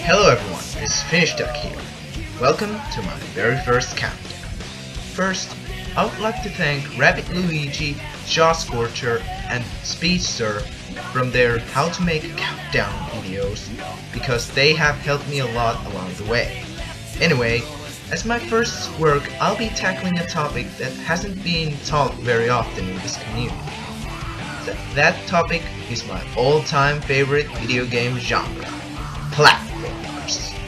Hello everyone, this is FinishDuck here. Welcome to my very first countdown. First, I would like to thank Rabbit Luigi, Jaw Scorcher, and Speedster from their How to Make a Countdown videos because they have helped me a lot along the way. Anyway, as my first work, I'll be tackling a topic that hasn't been taught very often in this community. That topic is my all-time favorite video game genre, platformers.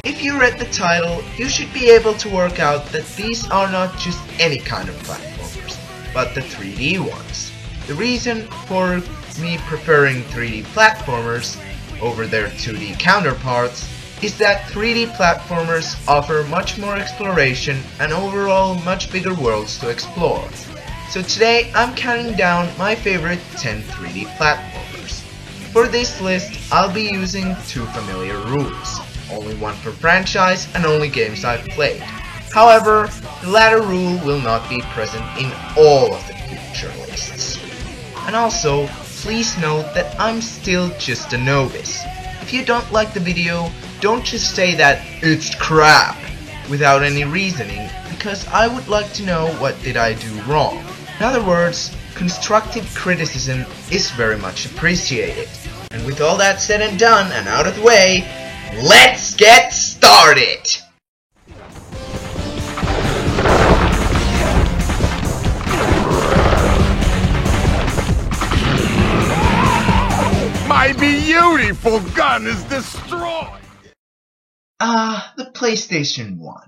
If you read the title, you should be able to work out that these are not just any kind of platformers, but the 3D ones. The reason for me preferring 3D platformers over their 2D counterparts is that 3D platformers offer much more exploration and overall much bigger worlds to explore. So today I'm counting down my favorite 10 3D platformers. For this list, I'll be using two familiar rules, only one per franchise and only games I've played. However, the latter rule will not be present in all of the future lists. And also, please note that I'm still just a novice. If you don't like the video, don't just say that it's crap without any reasoning, because I would like to know what did I do wrong. In other words, constructive criticism is very much appreciated. And with all that said and done and out of the way, let's get started! My beautiful gun is destroyed! The PlayStation 1.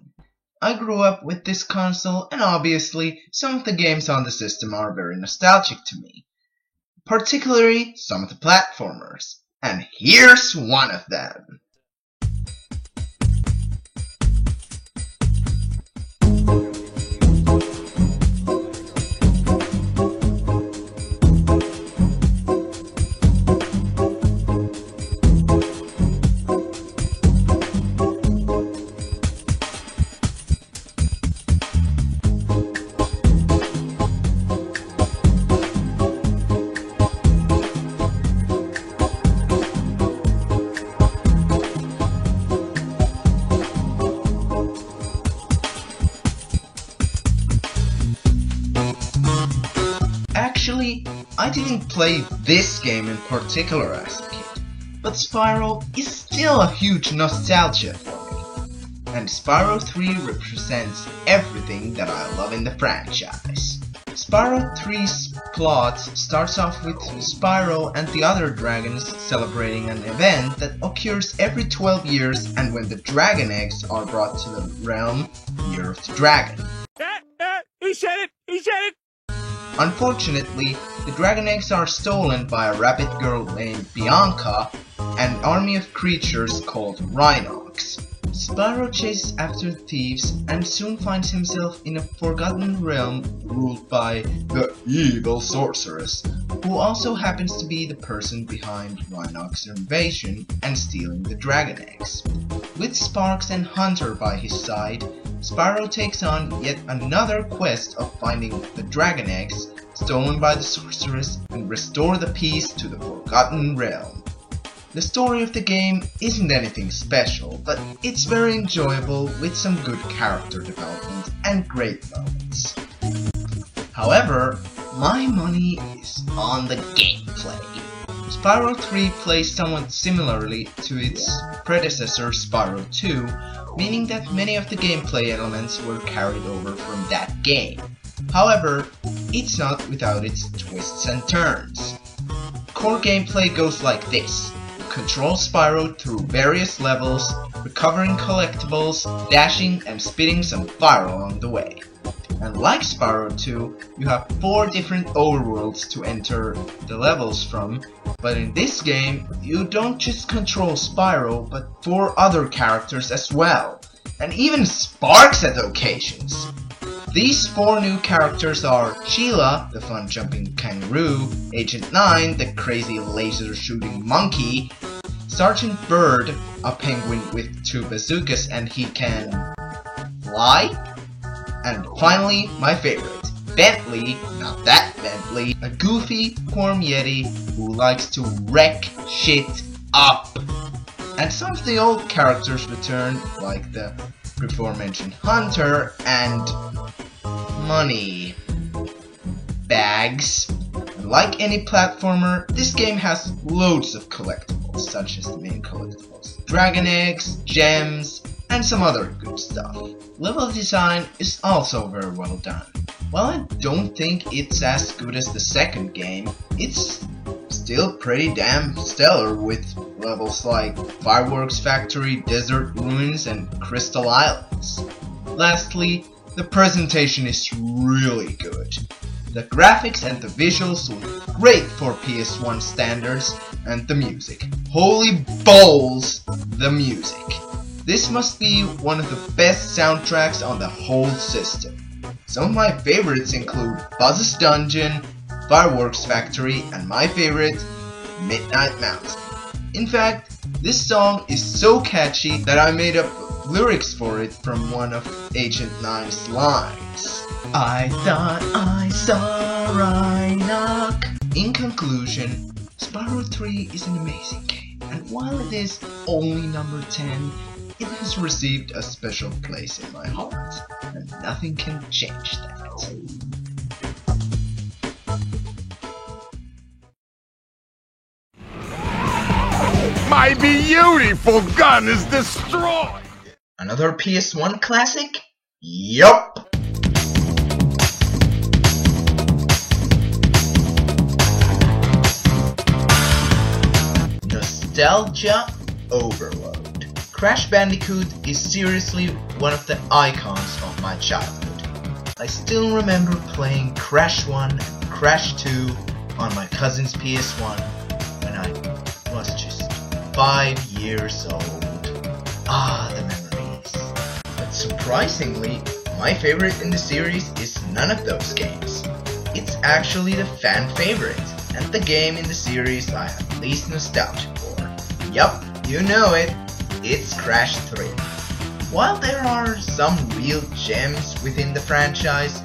I grew up with this console, and obviously, some of the games on the system are very nostalgic to me. Particularly, some of the platformers. And here's one of them. Actually, I didn't play this game in particular as a kid, but Spyro is still a huge nostalgia for me. And Spyro 3 represents everything that I love in the franchise. Spyro 3's plot starts off with Spyro and the other dragons celebrating an event that occurs every 12 years, and when the dragon eggs are brought to the realm, Year of the Dragon. He said it! He said it! Unfortunately, the dragon eggs are stolen by a rabbit girl named Bianca and an army of creatures called Rhinox. Spyro chases after the thieves and soon finds himself in a forgotten realm ruled by the evil sorceress, who also happens to be the person behind Rhinox's invasion and stealing the dragon eggs. With Sparx and Hunter by his side, Spyro takes on yet another quest of finding the dragon eggs stolen by the sorceress and restore the peace to the Forgotten Realm. The story of the game isn't anything special, but it's very enjoyable with some good character development and great moments. However, my money is on the gameplay. Spyro 3 plays somewhat similarly to its predecessor Spyro 2, meaning that many of the gameplay elements were carried over from that game. However, it's not without its twists and turns. Core gameplay goes like this. Control Spyro through various levels, recovering collectibles, dashing and spitting some fire along the way. And like Spyro 2, you have 4 different overworlds to enter the levels from, but in this game, you don't just control Spyro, but 4 other characters as well, and even Sparx at occasions. These 4 new characters are Sheila, the fun-jumping kangaroo, Agent 9, the crazy laser-shooting monkey, Sergeant Bird, a penguin with 2 bazookas and he can fly, and finally, my favorite, Bentley, not that Bentley, a goofy, warm yeti who likes to wreck shit up. and some of the old characters return, like the before mentioned Hunter and Money Bags. And like any platformer, this game has loads of collectibles, such as the main collectibles, Dragon Eggs, gems, and some other good stuff. Level design is also very well done. While I don't think it's as good as the second game, it's still pretty damn stellar with levels like Fireworks Factory, Desert Ruins, and Crystal Islands. Lastly, the presentation is really good. The graphics and the visuals look great for PS1 standards, and the music. Holy balls, the music. This must be one of the best soundtracks on the whole system. Some of my favorites include Buzz's Dungeon, Fireworks Factory, and my favorite, Midnight Mountain. In fact, this song is so catchy that I made up lyrics for it from one of Agent 9's lines. I thought I saw Rhynoc. In conclusion, Spyro 3 is an amazing game, and while it is only number 10, it has received a special place in my heart, and nothing can change that. My beautiful gun is destroyed! Another PS1 classic? Yup! Nostalgia overload. Crash Bandicoot is seriously one of the icons of my childhood. I still remember playing Crash 1 and Crash 2 on my cousin's PS1 when I was just 5 years old. Ah, the memories. But surprisingly, my favorite in the series is none of those games. It's actually the fan favorite, and the game in the series I have least nostalgia for. Yup, you know it. It's Crash 3. While there are some real gems within the franchise,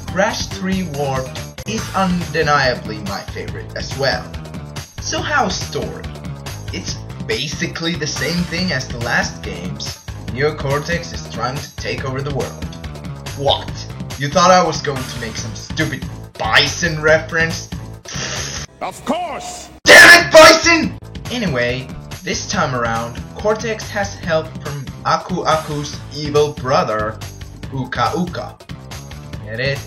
Crash 3 Warped is undeniably my favorite as well. So how's story? It's basically the same thing as the last games. Neo Cortex is trying to take over the world. What? You thought I was going to make some stupid Bison reference? Of course! Damn it, Bison! Anyway, this time around, Cortex has help from Aku Aku's evil brother, Uka Uka. Get it?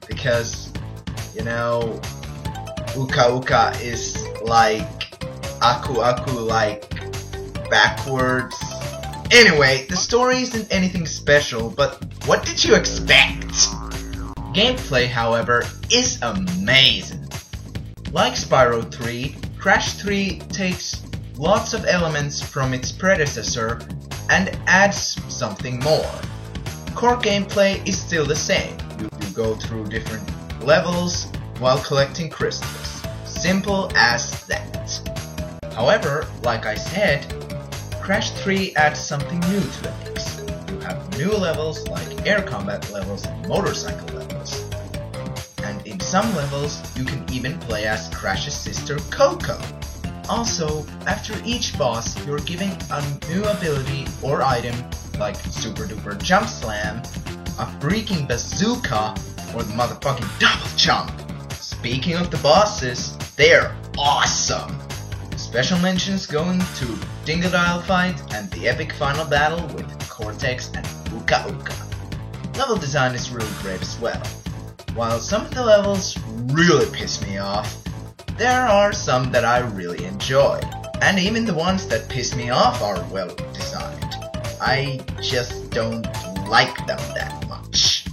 Because, you know, Uka Uka is like Aku Aku, like backwards. Anyway, the story isn't anything special, but what did you expect? Gameplay, however, is amazing. Like Spyro 3, Crash 3 takes lots of elements from its predecessor and adds something more. Core gameplay is still the same. You go through different levels while collecting crystals. Simple as that. However, like I said, Crash 3 adds something new to the mix. You have new levels like air combat levels and motorcycle levels. And in some levels, you can even play as Crash's sister Coco. Also, after each boss, you're given a new ability or item like Super Duper Jump Slam, a freaking bazooka, or the motherfucking double jump. Speaking of the bosses, they're awesome! Special mentions going to Dingodile Fight and the epic final battle with Cortex and Uka Uka. Level design is really great as well. While some of the levels really piss me off, there are some that I really enjoy, and even the ones that piss me off are well designed. I just don't like them that much.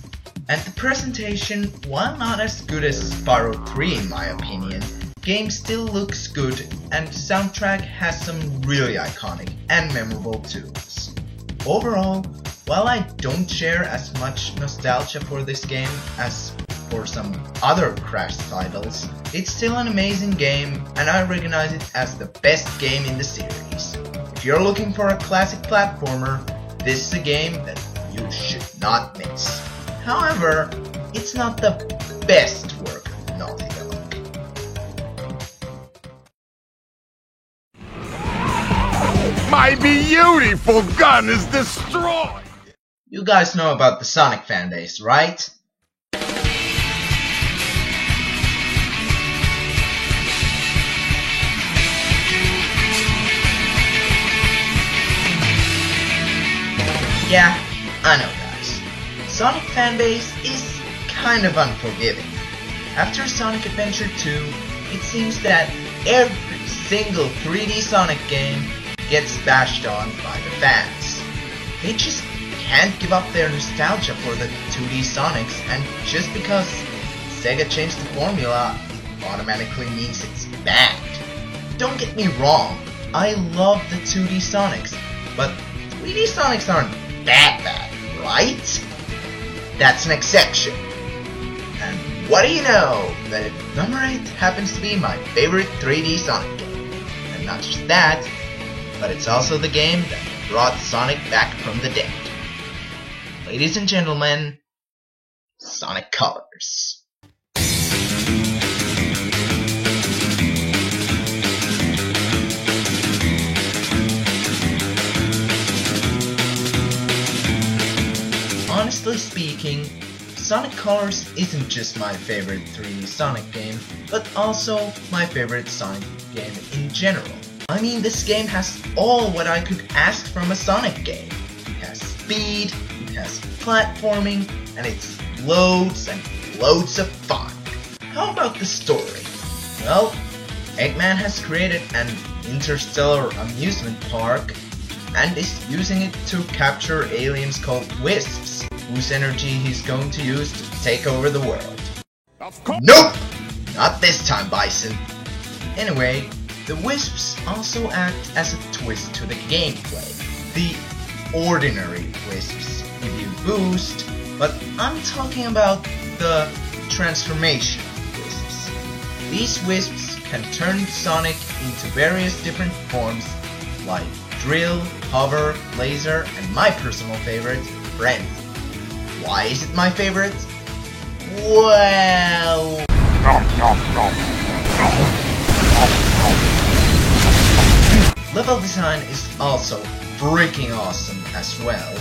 And the presentation, while not as good as Spyro 3 in my opinion, game still looks good, and the soundtrack has some really iconic and memorable tunes. Overall, while I don't share as much nostalgia for this game as for some other Crash titles, it's still an amazing game, and I recognize it as the best game in the series. If you're looking for a classic platformer, this is a game that you should not miss. However, it's not the best work of Naughty Dog. My beautiful gun is destroyed! You guys know about the Sonic fanbase, right? Yeah, I know guys. Sonic fanbase is kind of unforgiving. After Sonic Adventure 2, it seems that every single 3D Sonic game gets bashed on by the fans. They just can't give up their nostalgia for the 2D Sonics, and just because Sega changed the formula, it automatically means it's bad. Don't get me wrong, I love the 2D Sonics, but 3D Sonics aren't that bad, right? That's an exception. And what do you know, that number 8 happens to be my favorite 3D Sonic game. And not just that, but it's also the game that brought Sonic back from the dead. Ladies and gentlemen, Sonic Colors. Honestly speaking, Sonic Colors isn't just my favorite 3D Sonic game, but also my favorite Sonic game in general. I mean, this game has all what I could ask from a Sonic game. It has speed, it has platforming, and it's loads and loads of fun. How about the story? Well, Eggman has created an interstellar amusement park and is using it to capture aliens called Wisps, whose energy he's going to use to take over the world. Of course. Nope! Not this time, Bison. Anyway, the Wisps also act as a twist to the gameplay. The ordinary Wisps give you boost, but I'm talking about the transformation Wisps. These Wisps can turn Sonic into various different forms like Drill, Hover, Laser, and my personal favorite, Frenzy. Why is it my favorite? Well... Level design is also freaking awesome as well,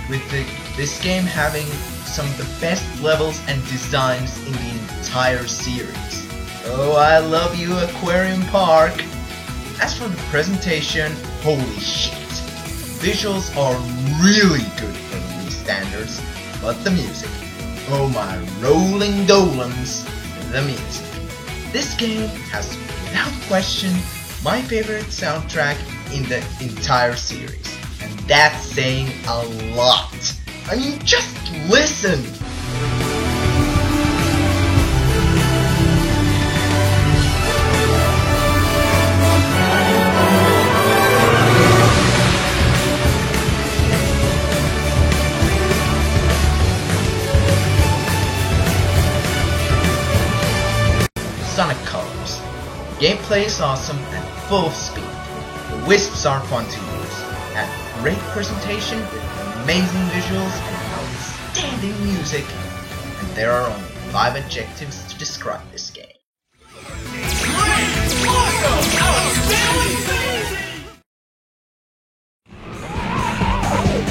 with this game having some of the best levels and designs in the entire series. Oh, I love you, Aquarium Park! As for the presentation, holy shit! Visuals are really good for Wii standards, but the music, oh my rolling golems, the music. This game has, without question, my favorite soundtrack in the entire series, and that's saying a lot. I mean, just listen! Sonic Colors. Gameplay is awesome and full of speed. The Wisps are fun to use, have great presentation with amazing visuals and outstanding music, and there are only 5 adjectives to describe this game.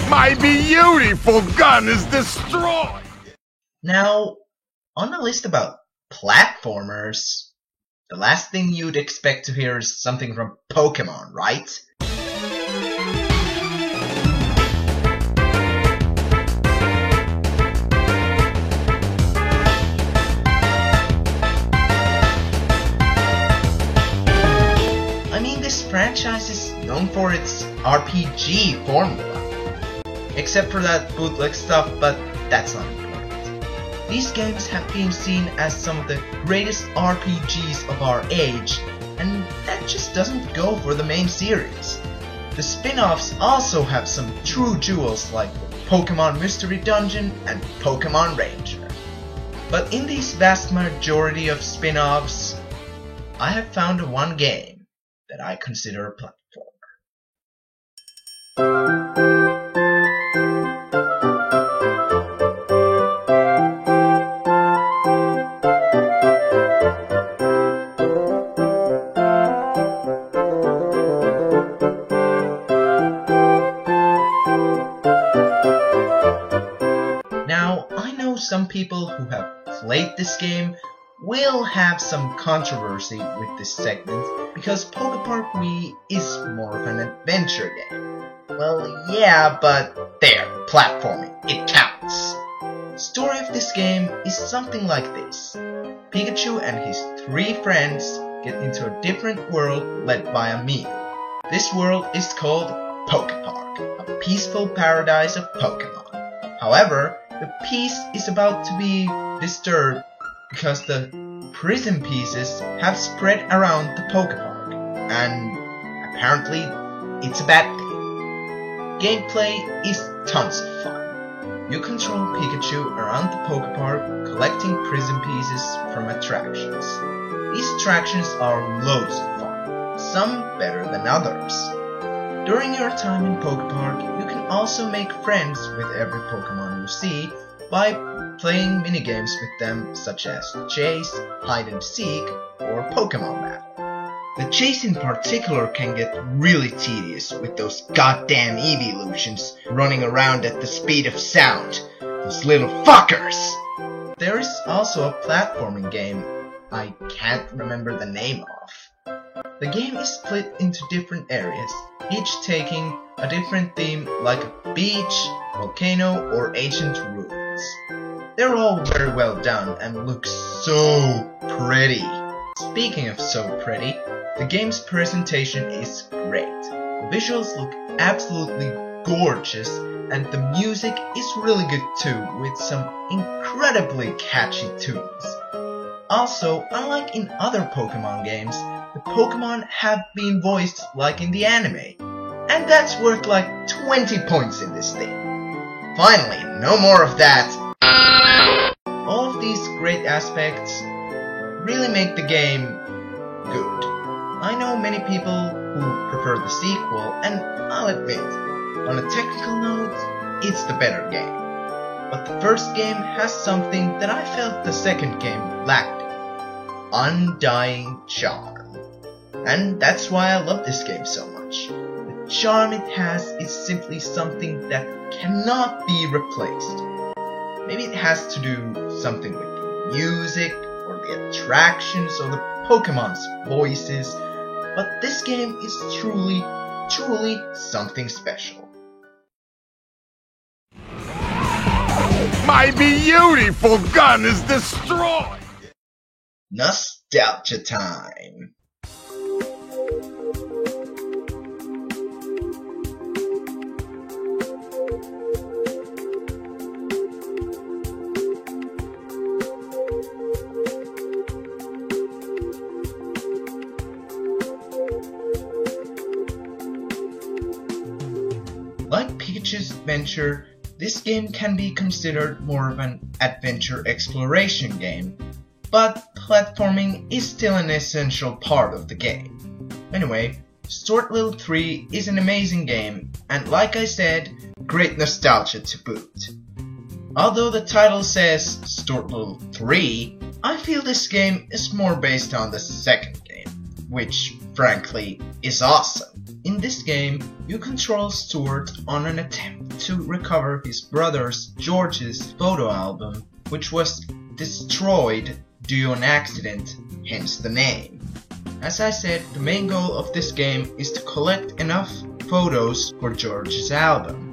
My beautiful gun is destroyed! Now, on the list about platformers, the last thing you'd expect to hear is something from Pokemon, right? I mean, this franchise is known for its RPG formula. Except for that bootleg stuff, but that's not important. These games have been seen as some of the greatest RPGs of our age, and that just doesn't go for the main series. The spin-offs also have some true jewels like Pokemon Mystery Dungeon and Pokemon Ranger. But in these vast majority of spin-offs, I have found one game that I consider a platformer. people who have played this game will have some controversy with this segment because PokePark Wii is more of an adventure game. Well, yeah, but there, platforming, it counts. The story of this game is something like this. Pikachu and his 3 friends get into a different world led by a Mew. This world is called PokePark, a peaceful paradise of Pokemon. However, the peace is about to be disturbed because the prison pieces have spread around the Pokepark, and apparently it's a bad thing. Gameplay is tons of fun. You control Pikachu around the Pokepark, collecting prison pieces from attractions. These attractions are loads of fun, some better than others. During your time in PokePark, you can also make friends with every Pokemon you see by playing minigames with them such as Chase, Hide and Seek, or Pokemon Battle. The chase in particular can get really tedious with those goddamn Eeveelutions running around at the speed of sound. Those little fuckers! There is also a platforming game I can't remember the name of. The game is split into different areas, each taking a different theme like a beach, volcano, or ancient ruins. They're all very well done and look so pretty. Speaking of so pretty, the game's presentation is great. The visuals look absolutely gorgeous and the music is really good too, with some incredibly catchy tunes. Also, unlike in other Pokemon games, the Pokemon have been voiced like in the anime, and that's worth like 20 points in this thing. Finally, no more of that. All of these great aspects really make the game good. I know many people who prefer the sequel, and I'll admit, on a technical note, it's the better game. But the first game has something that I felt the second game lacked. Undying charm. And that's why I love this game so much. The charm it has is simply something that cannot be replaced. Maybe it has to do something with the music, or the attractions, or the Pokemon's voices, but this game is truly something special. My beautiful gun is destroyed! Nostalgia time! Like Pikachu's Adventure, this game can be considered more of an adventure exploration game, but platforming is still an essential part of the game. Anyway, Stuart Little 3 is an amazing game, and like I said, great nostalgia to boot. Although the title says Stuart Little 3, I feel this game is more based on the second game, which, frankly, is awesome. In this game, you control Stuart on an attempt to recover his brother George's photo album, which was destroyed due to an accident, hence the name. As I said, the main goal of this game is to collect enough photos for George's album.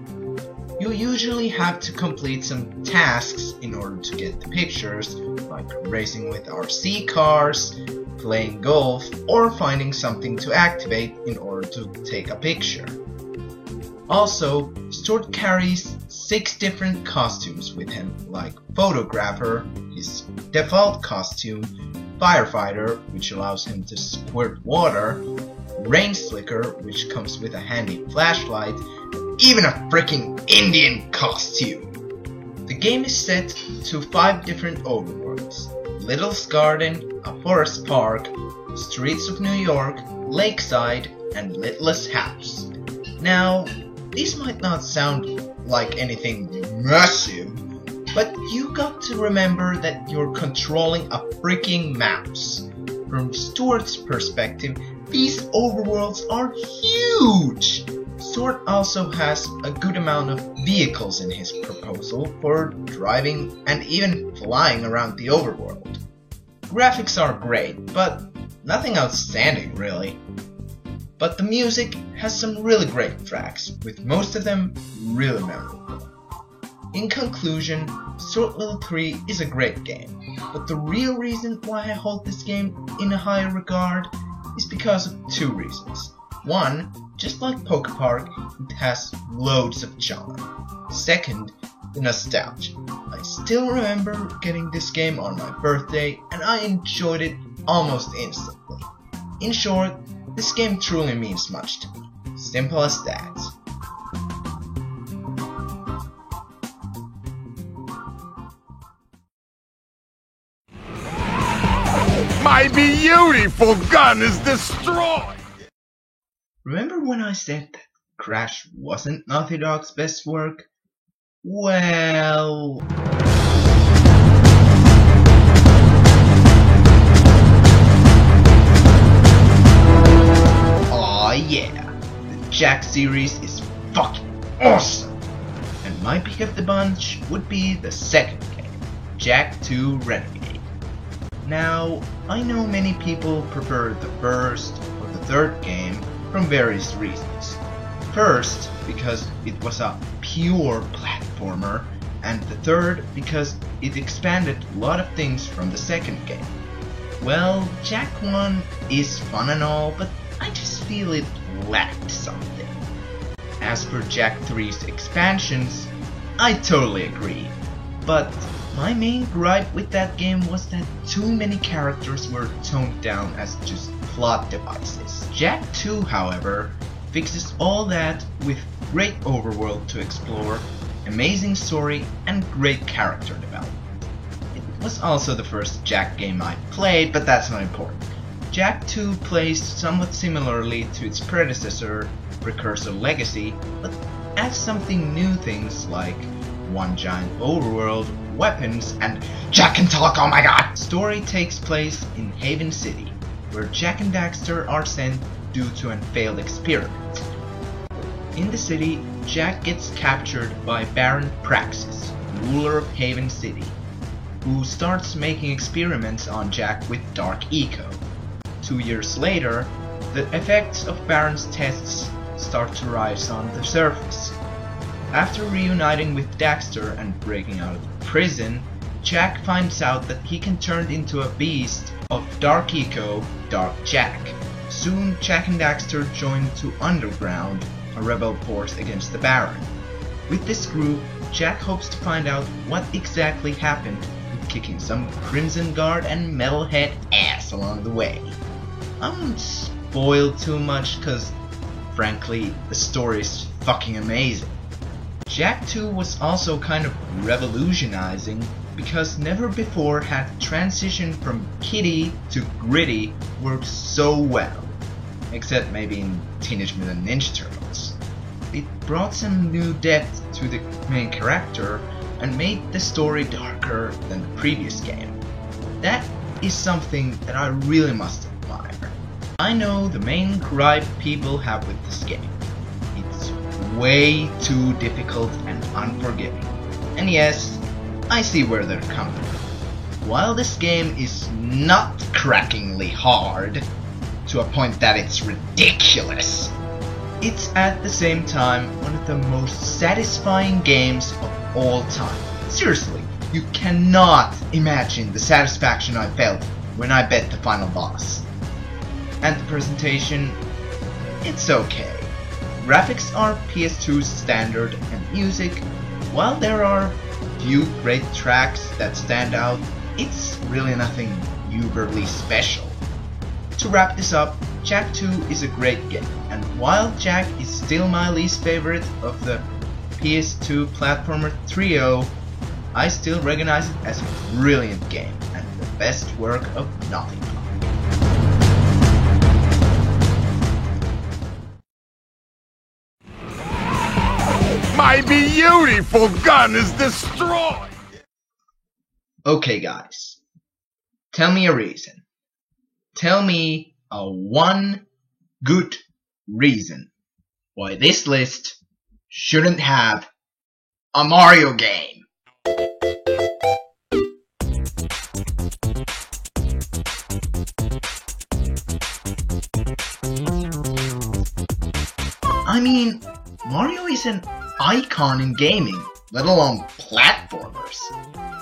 You usually have to complete some tasks in order to get the pictures, like racing with RC cars, playing golf, or finding something to activate in order to take a picture. Also, Stuart carries 6 different costumes with him, like photographer, his default costume, firefighter, which allows him to squirt water, rain slicker, which comes with a handy flashlight, even a freaking Indian costume. The game is set to 5 different overworlds: Little's Garden, a forest park, streets of New York, Lakeside, and Littlest House. Now, these might not sound like anything massive, but you got to remember that you're controlling a freaking mouse. From Stuart's perspective, these overworlds are huge! Sword also has a good amount of vehicles in his proposal for driving and even flying around the overworld. Graphics are great, but nothing outstanding really. But the music has some really great tracks, with most of them really memorable. In conclusion, Sword Level 3 is a great game, but the real reason why I hold this game in a higher regard is because of two reasons. One, just like Poke Park, it has loads of charm. Second, the nostalgia. I still remember getting this game on my birthday and I enjoyed it almost instantly. In short, this game truly means much to me. Simple as that. My beautiful gun is destroyed! Remember when I said that Crash wasn't Naughty Dog's best work? Well... Aw yeah, the Jak series is fucking awesome! And my pick of the bunch would be the second game, Jak 2 Renegade. Now, I know many people prefer the first or the third game from various reasons. First, because it was a pure platformer, and the third because it expanded a lot of things from the second game. Well, Jak 1 is fun and all, but I just feel it lacked something. As for Jak 3's expansions, I totally agree, but my main gripe with that game was that too many characters were toned down as just plot devices. Jak 2, however, fixes all that with great overworld to explore, amazing story, and great character development. It was also the first Jak game I played, but that's not important. Jak 2 plays somewhat similarly to its predecessor, Precursor Legacy, but adds something new, things like one giant overworld, weapons, and Jak can talk, oh my god! Story takes place in Haven City, where Jak and Daxter are sent due to a failed experiment. In the city, Jak gets captured by Baron Praxis, ruler of Haven City, who starts making experiments on Jak with Dark Eco. 2 years later, the effects of Baron's tests start to rise on the surface. After reuniting with Daxter and breaking out of prison, Jak finds out that he can turn into a beast of Dark Eco, Dark Jak. Soon, Jak and Daxter join to Underground, a rebel force against the Baron. With this group, Jak hopes to find out what exactly happened, with kicking some Crimson Guard and Metalhead ass along the way. I won't spoil too much cause, frankly, the story is fucking amazing. Jak 2 was also kind of revolutionizing because never before had the transition from kiddie to gritty worked so well, except maybe in Teenage Mutant Ninja Turtles. It brought some new depth to the main character and made the story darker than the previous game. That is something that I really must admire. I know the main gripe people have with this game. It's way too difficult and unforgiving. And yes, I see where they're coming from. While this game is not crackingly hard, to a point that it's ridiculous, it's at the same time one of the most satisfying games of all time. Seriously, you cannot imagine the satisfaction I felt when I beat the final boss. And the presentation, it's okay. Graphics are PS2's standard, and music, while there are few great tracks that stand out, it's really nothing uberly special. To wrap this up, Jak 2 is a great game, and while Jak is still my least favorite of the PS2 platformer trio, I still recognize it as a brilliant game and the best work of Naughty Dog. My beautiful gun is destroyed! Okay guys, tell me a reason. Tell me a one good reason why this list shouldn't have a Mario game. I mean, Mario is an icon in gaming, let alone platformers.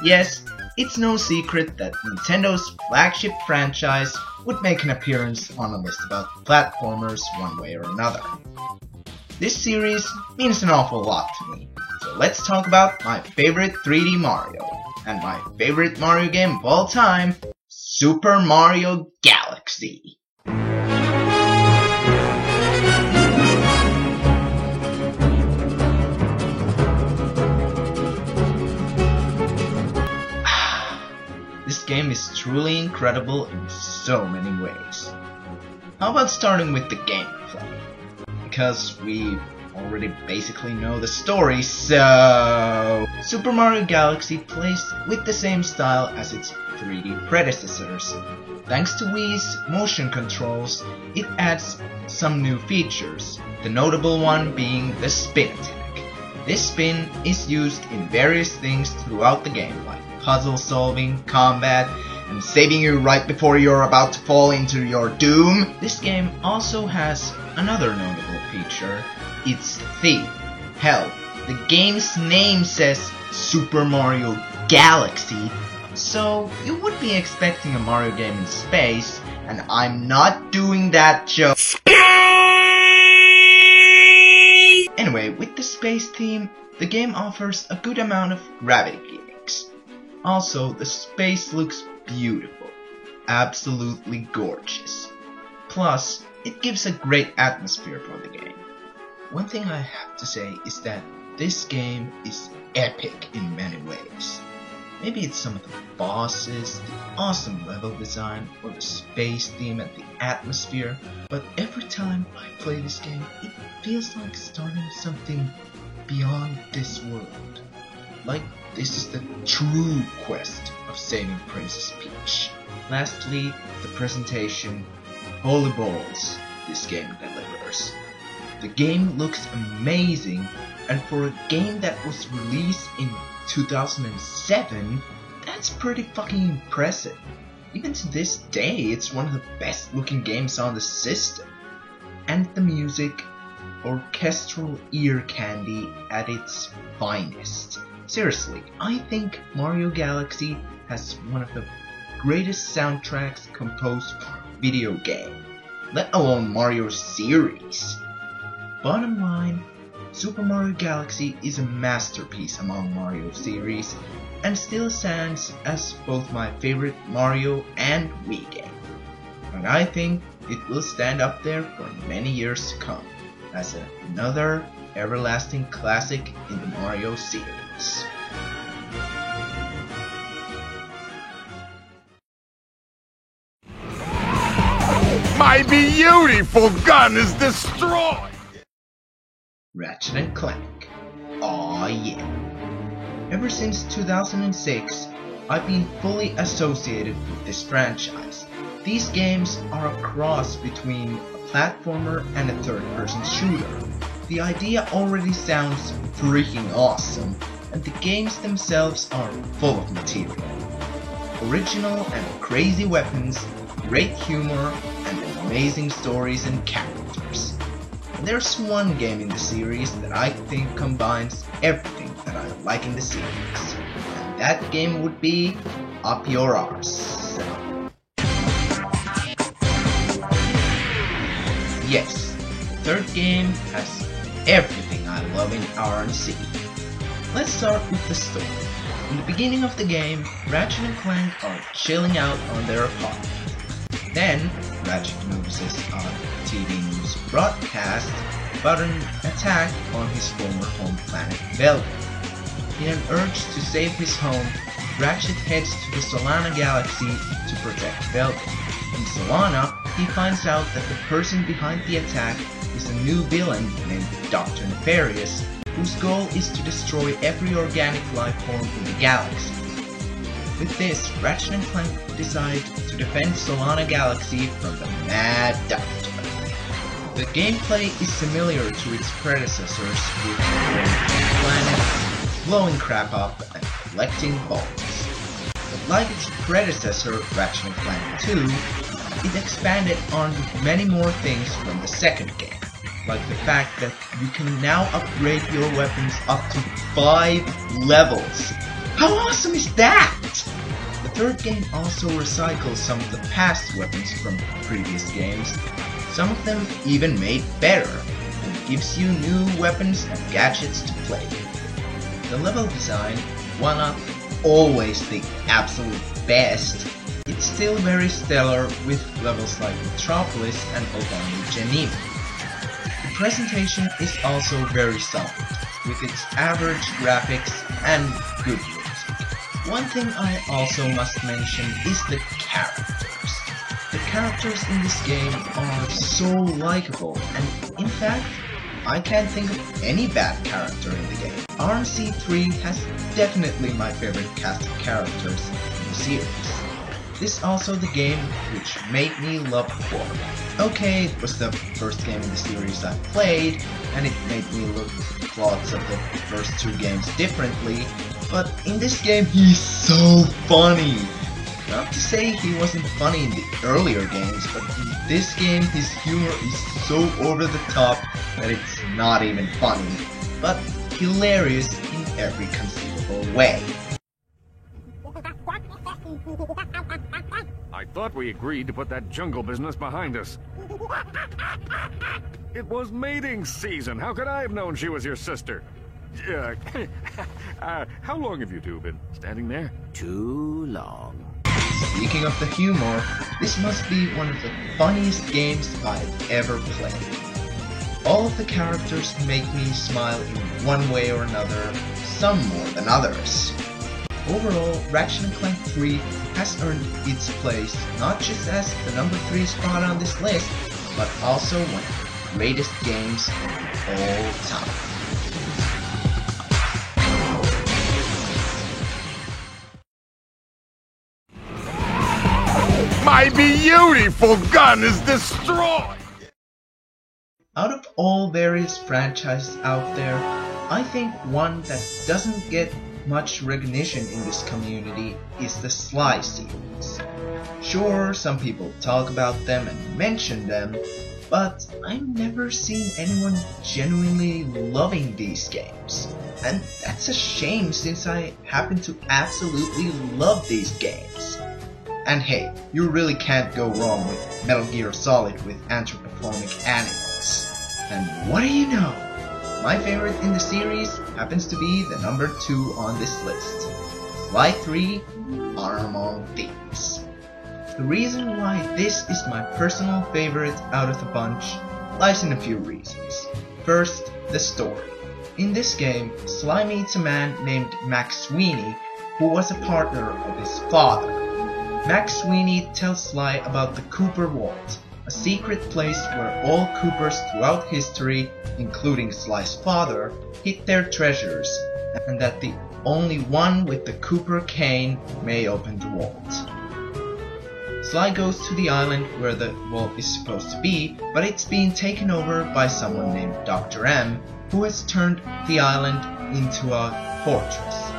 Yes, it's no secret that Nintendo's flagship franchise would make an appearance on a list about platformers one way or another. This series means an awful lot to me, so let's talk about my favorite 3D Mario, and my favorite Mario game of all time, Super Mario Galaxy. This game is truly incredible in so many ways. How about starting with the gameplay? Because we already basically know the story, so... Super Mario Galaxy plays with the same style as its 3D predecessors. Thanks to Wii's motion controls, it adds some new features, the notable one being the spin attack. This spin is used in various things throughout the game, like puzzle solving, combat, and saving you right before you're about to fall into your doom. This game also has another notable feature, its theme. Hell, the game's name says Super Mario Galaxy, so you would be expecting a Mario game in space, and I'm not doing that joke. Anyway, with the space theme, the game offers a good amount of gravity gimmicks. Also, the space looks beautiful, absolutely gorgeous. Plus, it gives a great atmosphere for the game. One thing I have to say is that this game is epic in many ways. Maybe it's some of the bosses, the awesome level design, or the space theme and the atmosphere, but every time I play this game, it feels like starting something beyond this world. Like this is the true quest of saving Princess Peach. Lastly, the presentation. Holy balls, this game delivers. The game looks amazing, and for a game that was released in 2007, that's pretty fucking impressive. Even to this day, it's one of the best looking games on the system. And the music, orchestral ear candy at its finest. Seriously, I think Mario Galaxy has one of the greatest soundtracks composed for a video game, let alone Mario series. Bottom line, Super Mario Galaxy is a masterpiece among Mario series, and still stands as both my favorite Mario and Wii game. And I think it will stand up there for many years to come, as another everlasting classic in the Mario series. My beautiful gun is destroyed! Ratchet & Clank. Aw yeah. Ever since 2006, I've been fully associated with this franchise. These games are a cross between a platformer and a third-person shooter. The idea already sounds freaking awesome, and the games themselves are full of material. Original and crazy weapons, great humor, and amazing stories and characters. And there's one game in the series that I think combines everything that I like in the series, and that game would be Up Your Arse. Yes, the third game has everything I love in RNC. Let's start with the story. In the beginning of the game, Ratchet and Clank are chilling out on their apartment. Then, Ratchet notices on a TV news broadcast about an attack on his former home planet Velvet. In an urge to save his home, Ratchet heads to the Solana Galaxy to protect Velvet. In Solana, he finds out that the person behind the attack is a new villain named Dr. Nefarious, whose goal is to destroy every organic life form in the galaxy. With this, Ratchet and Clank decide to defend Solana Galaxy from the Mad Doctor. The gameplay is similar to its predecessors with planets, blowing crap up, and collecting balls. But like its predecessor, Ratchet & Clank 2, it expanded on many more things from the second game, like the fact that you can now upgrade your weapons up to 5 levels. How awesome is that? The third game also recycles some of the past weapons from previous games, some of them even made better, and gives you new weapons and gadgets to play with. The level design, while not always the absolute best, it's still very stellar with levels like Metropolis and Albania Geneva. The presentation is also very solid, with its average graphics and good music. One thing I also must mention is the characters. The characters in this game are so likable, and in fact, I can't think of any bad character in the game. RMC3 has definitely my favorite cast of characters in the series. This is also the game which made me love Quark. Okay, it was the first game in the series I played, and it made me look lots of the first 2 games differently, but in this game he's so funny! Not to say he wasn't funny in the earlier games, but in this game his humor is so over the top that it's not even funny, but hilarious in every conceivable way. I thought we agreed to put that jungle business behind us. It was mating season. How could I have known she was your sister? How long have you two been standing there? Too long. Speaking of the humor, this must be one of the funniest games I've ever played. All of the characters make me smile in one way or another, some more than others. Overall, Ratchet & Clank 3 has earned its place not just as the number 3 spot on this list, but also one of the greatest games of all time. My beautiful gun is destroyed! Out of all various franchises out there, I think one that doesn't get much recognition in this community is the Sly series. Sure, some people talk about them and mention them, but I've never seen anyone genuinely loving these games. And that's a shame, since I happen to absolutely love these games. And hey, you really can't go wrong with Metal Gear Solid with anthropomorphic animals. And what do you know? My favorite in the series happens to be the number 2 on this list, Sly 3: Honor Among Thieves. The reason why this is my personal favorite out of the bunch lies in a few reasons. First, the story. In this game, Sly meets a man named Max Sweeney, who was a partner of his father. Max Sweeney tells Sly about the Cooper Vault, a secret place where all Coopers throughout history, including Sly's father, hid their treasures, and that the only one with the Cooper cane may open the vault. Sly goes to the island where the vault is supposed to be, but it's being taken over by someone named Dr. M, who has turned the island into a fortress.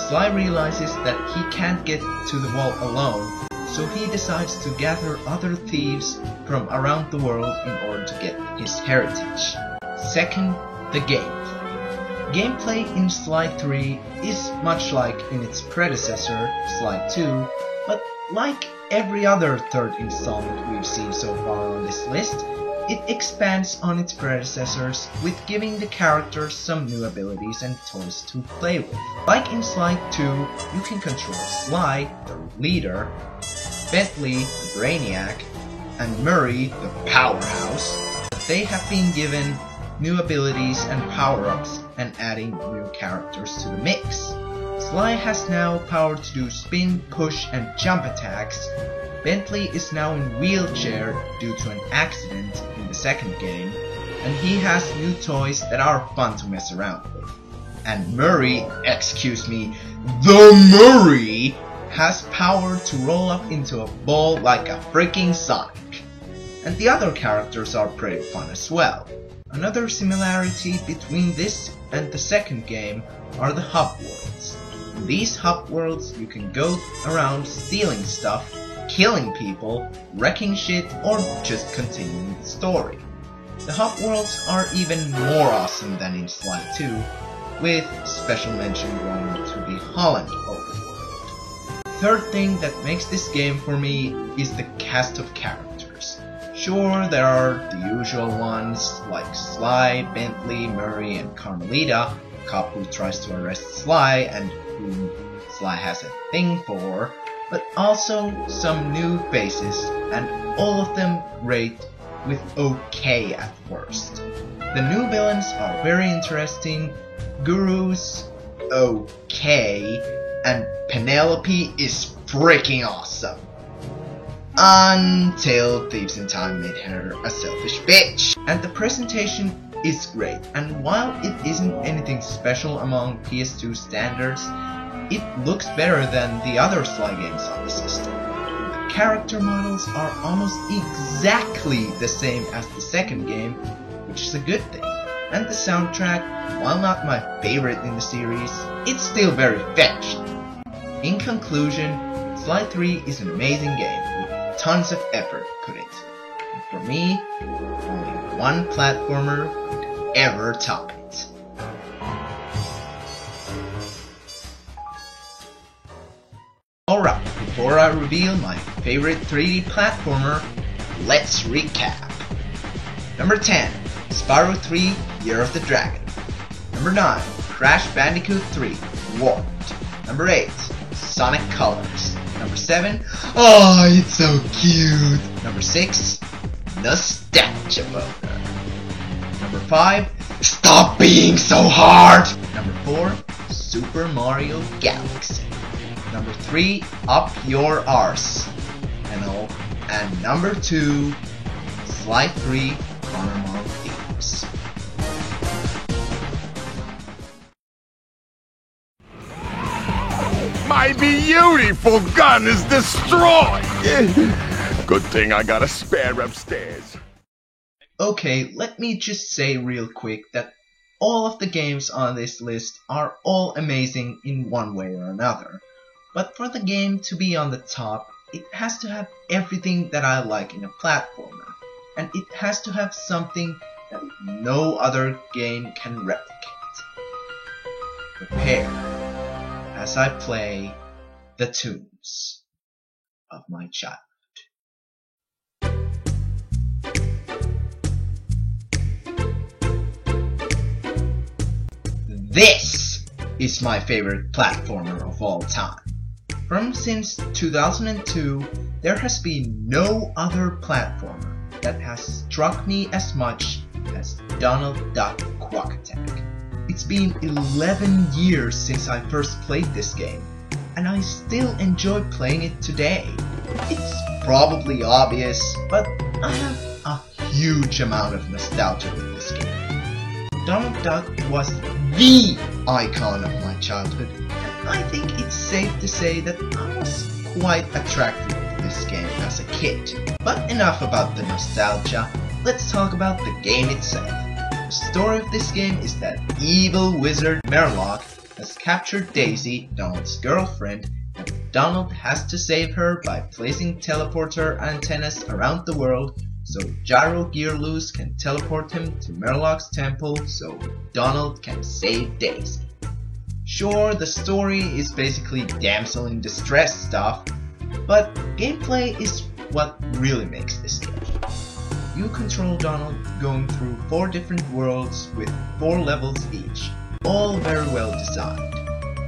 Sly realizes that he can't get to the vault alone, so he decides to gather other thieves from around the world in order to get his heritage. Second, the gameplay. Gameplay in Sly 3 is much like in its predecessor, Sly 2, but like every other third installment we've seen so far on this list, it expands on its predecessors with giving the characters some new abilities and toys to play with. Like in Sly 2, you can control Sly, the leader, Bentley, the Brainiac, and Murray, the powerhouse. They have been given new abilities and power-ups and adding new characters to the mix. Sly has now power to do spin, push, and jump attacks. Bentley is now in wheelchair due to an accident in the second game, and he has new toys that are fun to mess around with. And Murray, the Murray, has power to roll up into a ball like a freaking Sonic. and the other characters are pretty fun as well. Another similarity between this and the second game are the hub worlds. In these hub worlds you can go around stealing stuff, killing people, wrecking shit, or just continuing the story. The hub worlds are even more awesome than in Sly 2, with special mention going to the Holland overworld. The third thing that makes this game for me is the cast of characters. Sure, there are the usual ones like Sly, Bentley, Murray, and Carmelita, a cop who tries to arrest Sly and whom Sly has a thing for, but also some new faces, and all of them great with okay at first. The new villains are very interesting, Guru's okay, and Penelope is freaking awesome. Until Thieves in Time made her a selfish bitch. And the presentation is great, and while it isn't anything special among PS2 standards, it looks better than the other Sly games on the system. The character models are almost exactly the same as the second game, which is a good thing. And the soundtrack, while not my favorite in the series, it's still very fetched. In conclusion, Sly 3 is an amazing game with tons of effort put into it. And for me, only one platformer could ever top it. Alright, before I reveal my favorite 3D platformer, let's recap. Number 10, Spyro 3, Year of the Dragon. Number 9, Crash Bandicoot 3, Warped. Number 8, Sonic Colors. Number 7, oh, it's so cute. Number 6, Nostalgia Boner. Number 5, stop being so hard. Number 4, Super Mario Galaxy. Number 3, Up Your Arse. And number 2, Sly 3, Carnival Thieves. My beautiful gun is destroyed! Good thing I got a spare upstairs. Okay, let me just say real quick that all of the games on this list are all amazing in one way or another. But for the game to be on the top, it has to have everything that I like in a platformer. And it has to have something that no other game can replicate. Prepare as I play the tunes of my childhood. This is my favorite platformer of all time. Since 2002, there has been no other platformer that has struck me as much as Donald Duck Quack Attack. It's been 11 years since I first played this game, and I still enjoy playing it today. It's probably obvious, but I have a huge amount of nostalgia with this game. Donald Duck was THE icon of my childhood, and I think it's safe to say that I was quite attracted to this game as a kid. But enough about the nostalgia, let's talk about the game itself. The story of this game is that evil wizard Merlock has captured Daisy, Donald's girlfriend, and Donald has to save her by placing teleporter antennas around the world so Gyro Gearloose can teleport him to Merlock's temple so Donald can save Daisy. Sure, the story is basically damsel in distress stuff, but gameplay is what really makes this game. You control Donald going through 4 different worlds with 4 levels each, all very well designed.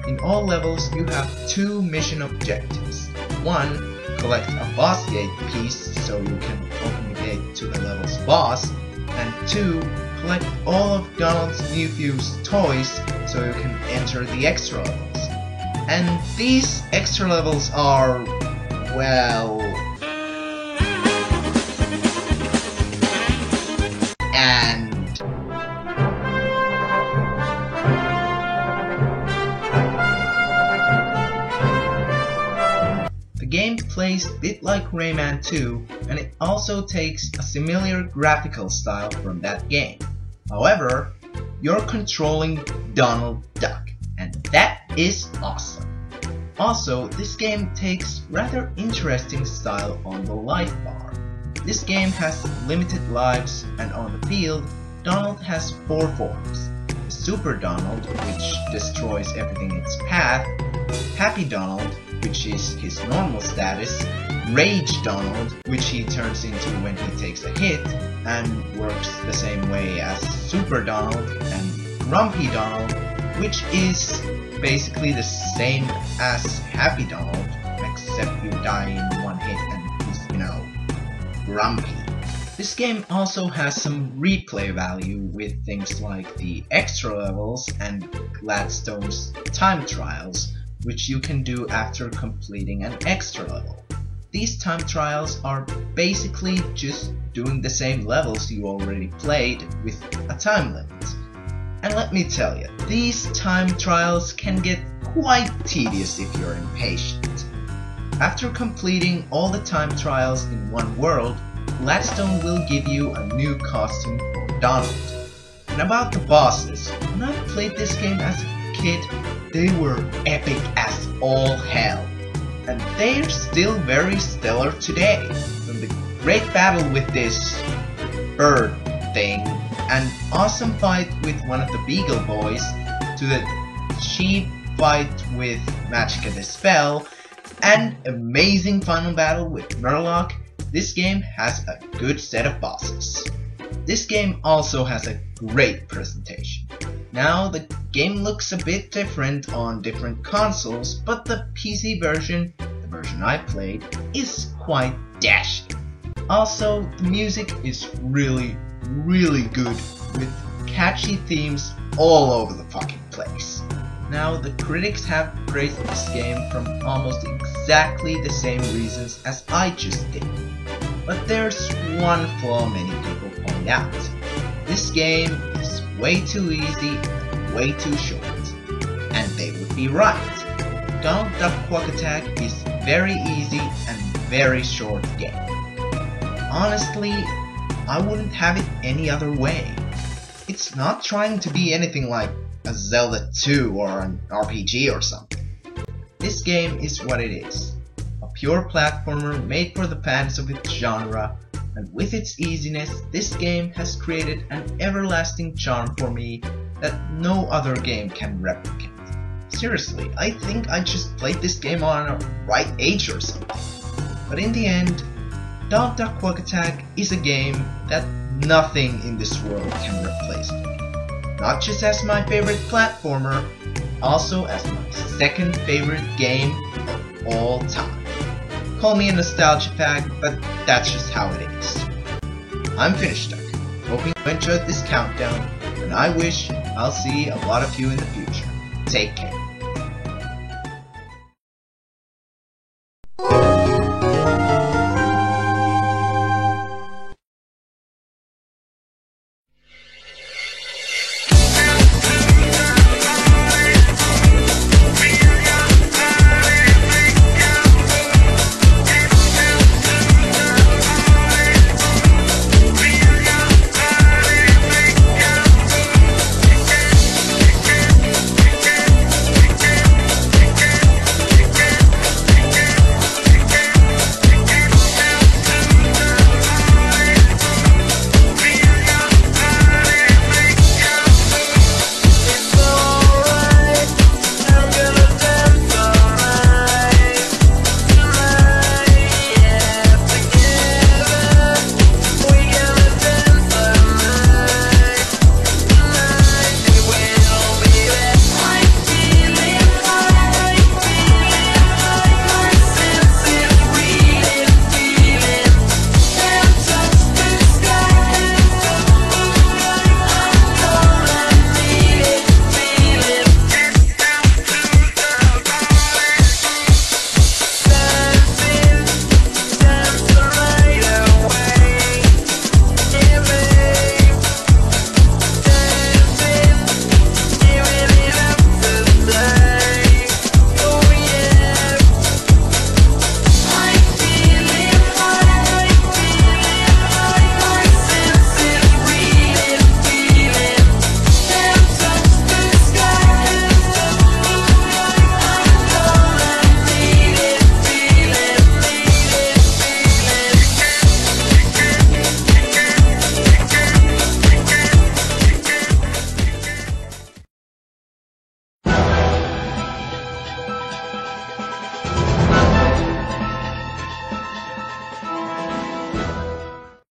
In all levels you have 2 mission objectives. 1, collect a boss gate piece so you can open the gate to the level's boss, and 2, collect all of Donald's Newfuse toys so you can enter the extra levels. And these extra levels are, well, gameplay plays a bit like Rayman 2, and it also takes a similar graphical style from that game. However, you're controlling Donald Duck, and that is awesome. Also, this game takes rather interesting style on the life bar. This game has limited lives, and on the field, Donald has 4 forms. Super Donald, which destroys everything in its path, Happy Donald, which is his normal status, Rage Donald, which he turns into when he takes a hit, and works the same way as Super Donald, and Grumpy Donald, which is basically the same as Happy Donald, except you die in one hit and he's, grumpy. This game also has some replay value with things like the extra levels and Gladstone's time trials, which you can do after completing an extra level. These time trials are basically just doing the same levels you already played with a time limit. And let me tell you, these time trials can get quite tedious if you're impatient. After completing all the time trials in one world, Gladstone will give you a new costume for Donald. And about the bosses, when I played this game as a kid, they were epic as all hell. And they're still very stellar today. From the great battle with this bird thing, an awesome fight with one of the Beagle Boys, to the cheap fight with Magicka the Spell, and amazing final battle with Murloc, this game has a good set of bosses. This game also has a great presentation. Now the game looks a bit different on different consoles, but the PC version, the version I played, is quite dashing. Also, the music is really good with catchy themes all over the fucking place. Now, the critics have praised this game from almost exactly the same reasons as I just did. But there's one flaw many people point out. This game is way too easy and way too short. And they would be right. Donald Duck Quack Attack is very easy and very short game. Honestly, I wouldn't have it any other way. It's not trying to be anything like a Zelda 2 or an RPG or something. This game is what it is. A pure platformer made for the fans of its genre, and with its easiness, this game has created an everlasting charm for me that no other game can replicate. Seriously, I think I just played this game on a right age or something. But in the end, Donald Duck Quack Attack is a game that nothing in this world can replace for me. Not just as my favorite platformer, also as my second favorite game of all time. Call me a nostalgia fag, but that's just how it is. I'm Finished Duck, hoping you enjoyed this countdown, and I wish I'll see a lot of you in the future. Take care.